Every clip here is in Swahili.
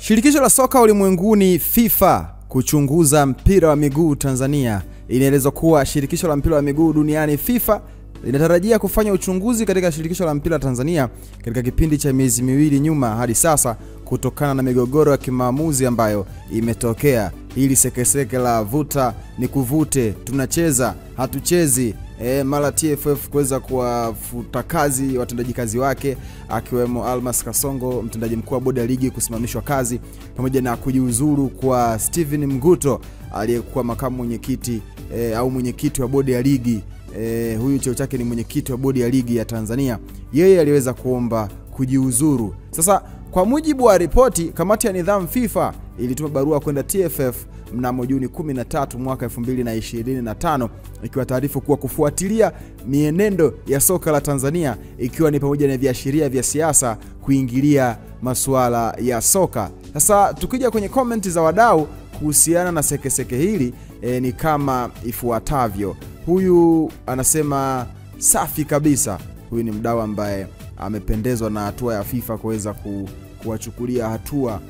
Shirikisho la soka ulimwenguni FIFA kuchunguza mpira wa miguu Tanzania. Inaelezwa kuwa shirikisho la mpira wa miguu duniani FIFA linatarajia kufanya uchunguzi katika shirikisho la mpira Tanzania katika kipindi cha miezi miwili nyuma hadi sasa, kutokana na migogoro ya kimaamuzi ambayo imetokea. Hili sekeseke la vuta ni kuvute, tunacheza hatuchezi, mara TFF kuweza kuwafuta kazi watendaji kazi wake, akiwemo Almas Kasongo, mtendaji mkuu wa bodi ya ligi, kusimamishwa kazi, pamoja na kujiuzuru kwa Steven Mguto aliyekuwa makamu mwenyekiti au mwenyekiti wa bodi ya ligi. Huyu cheo chake ni mwenyekiti wa bodi ya ligi ya Tanzania. Yeye aliweza kuomba kujiuzuru. Sasa kwa mujibu wa ripoti, kamati ya nidhamu FIFA ilituma barua kwenda TFF mnamo Juni 13 mwaka 2025 ikiwa taarifu kuwa kufuatilia mienendo ya soka la Tanzania, ikiwa ni pamoja na viashiria vya siasa kuingilia masuala ya soka. Sasa tukija kwenye comment za wadau kuhusiana na sekeseke hili, ni kama ifuatavyo. Huyu anasema safi kabisa. Huyu ni mdau ambaye amependezwa na hatua ya FIFA kuweza kuwachukulia hatua,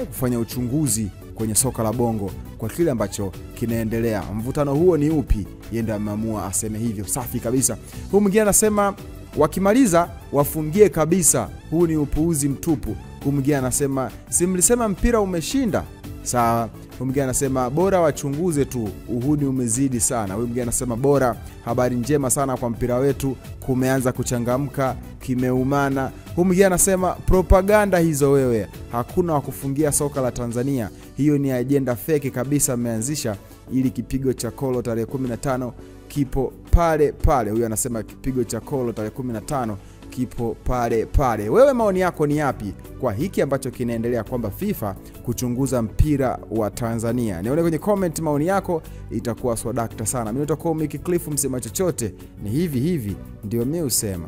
kufanya uchunguzi kwenye soka la Bongo kwa kile ambacho kinaendelea. Mvutano huo ni upi? Yeye ndiye ameamua aseme hivyo. Safi kabisa. Huyu mwingine anasema wakimaliza wafungie kabisa, huu ni upuuzi mtupu. Huyu mwingine anasema si mlisema mpira umeshinda? Sawa. Huyu mwingine anasema bora wachunguze tu, uhuni umezidi sana. Huyu mwingine anasema bora, habari njema sana kwa mpira wetu, kumeanza kuchangamka, kimeumana. Huyu mwingine anasema propaganda hizo wewe, hakuna wakufungia soka la Tanzania, hiyo ni agenda fake kabisa mmeanzisha ili kipigo cha kolo tarehe 15 kipo pale pale. Huyu anasema kipigo cha kolo tarehe 15 kipo pale pale. Wewe maoni yako ni yapi kwa hiki ambacho kinaendelea, kwamba FIFA kuchunguza mpira wa Tanzania? Nione kwenye comment maoni yako, itakuwa swadakta sana. Mimi nitakuwa Mickey Cliff, msema chochote ni hivi hivi ndio mimi usema.